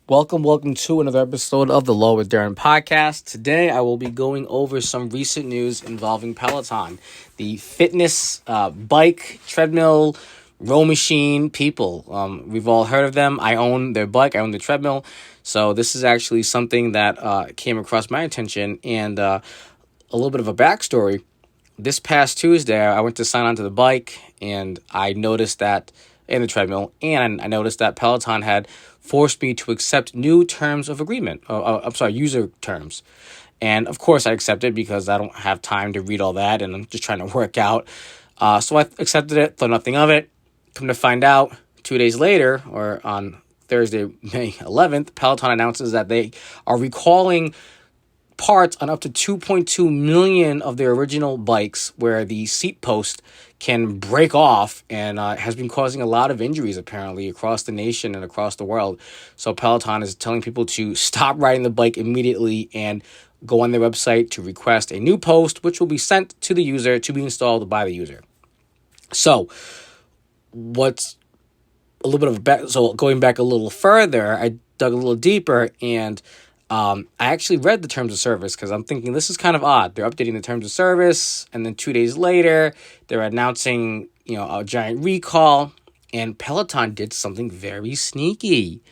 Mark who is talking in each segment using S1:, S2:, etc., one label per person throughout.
S1: Welcome to another episode of the Low with Darren podcast. Today, I will be going over some recent news involving Peloton, the fitness bike, treadmill, row machine people. We've all heard of them. I own their bike. I own the treadmill. So this is actually something that came across my attention, and a little bit of a backstory. This past Tuesday, I went to sign onto the bike, and I noticed that in the treadmill, and I noticed that Peloton had forced me to accept new terms of agreement. User terms. And of course I accepted because I don't have time to read all that and I'm just trying to work out. So I accepted it, thought nothing of it. Come to find out, 2 days later, or on Thursday, May 11th, Peloton announces that they are recalling parts on up to 2.2 million of their original bikes where the seat post can break off and has been causing a lot of injuries apparently across the nation and across the world. So Peloton is telling people to stop riding the bike immediately and go on their website to request a new post, which will be sent to the user to be installed by the user. So what's a little bit of so going back a little further, I dug a little deeper and I actually read the terms of service because I'm thinking this is kind of odd. They're updating the terms of service, and then 2 days later, they're announcing, a giant recall, and Peloton did something very sneaky.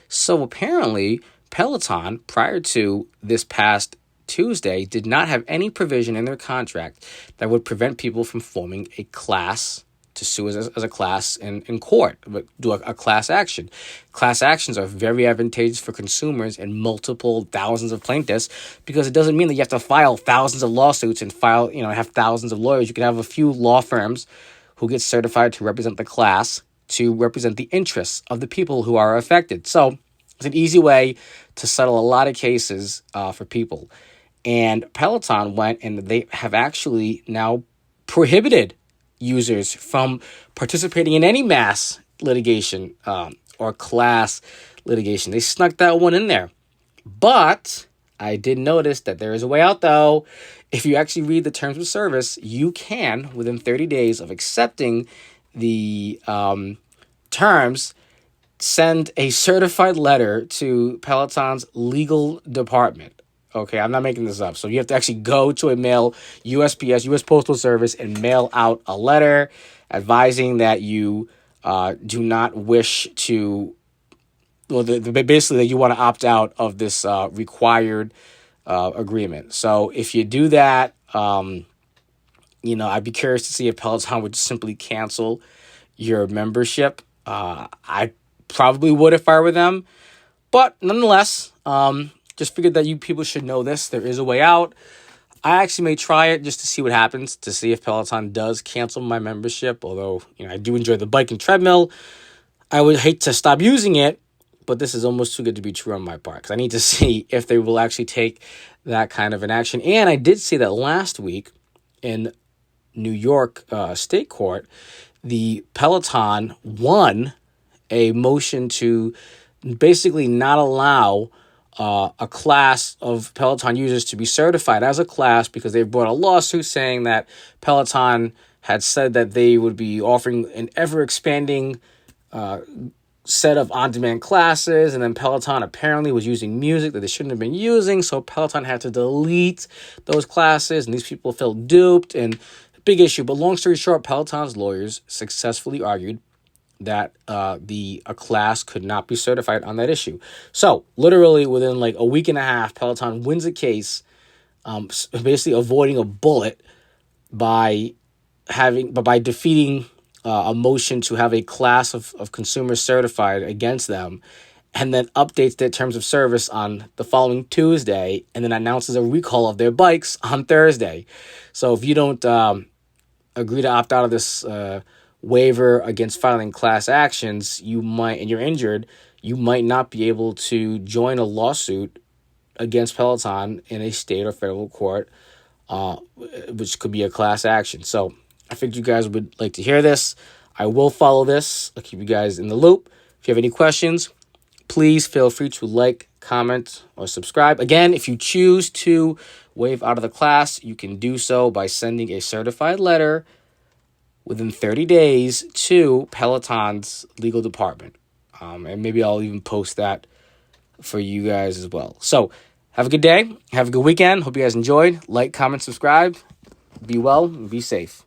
S1: So apparently, Peloton, prior to this past Tuesday, did not have any provision in their contract that would prevent people from forming a class to sue as a class in court, but do a class action. Class actions are very advantageous for consumers and multiple thousands of plaintiffs because it doesn't mean that you have to file thousands of lawsuits and have thousands of lawyers. You can have a few law firms who get certified to represent the class, to represent the interests of the people who are affected. So it's an easy way to settle a lot of cases for people. And Peloton went and they have actually now prohibited users from participating in any mass litigation or class litigation. They snuck that one in there. But I did notice that there is a way out, though. If you actually read the terms of service, you can, within 30 days of accepting the terms, send a certified letter to Peloton's legal department. Okay, I'm not making this up. So you have to actually go to a USPS, U.S. Postal Service, and mail out a letter advising that you do not wish to, basically that you want to opt out of this required agreement. So if you do that, I'd be curious to see if Peloton would simply cancel your membership. I probably would if I were them. But nonetheless, just figured that you people should know this. There is a way out. I actually may try it just to see what happens, to see if Peloton does cancel my membership. Although, I do enjoy the bike and treadmill. I would hate to stop using it, but this is almost too good to be true on my part because I need to see if they will actually take that kind of an action. And I did see that last week in New York State Court, the Peloton won a motion to basically not allow a class of Peloton users to be certified as a class because they brought a lawsuit saying that Peloton had said that they would be offering an ever-expanding set of on-demand classes, and then Peloton apparently was using music that they shouldn't have been using, so Peloton had to delete those classes, and these people felt duped, and big issue. But long story short, Peloton's lawyers successfully argued that a class could not be certified on that issue. So literally within like a week and a half, Peloton wins a case, basically avoiding a bullet by defeating a motion to have a class of consumers certified against them, and then updates their terms of service on the following Tuesday, and then announces a recall of their bikes on Thursday. So if you don't agree to opt out of this waiver against filing class actions, and you're injured, you might not be able to join a lawsuit against Peloton in a state or federal court, which could be a class action. So I figured you guys would like to hear this. I will follow this. I'll keep you guys in the loop. If you have any questions, please feel free to like, comment, or subscribe. Again, if you choose to waive out of the class, you can do so by sending a certified letter within 30 days to Peloton's legal department. And maybe I'll even post that for you guys as well. So have a good day. Have a good weekend. Hope you guys enjoyed. Like, comment, subscribe. Be well and be safe.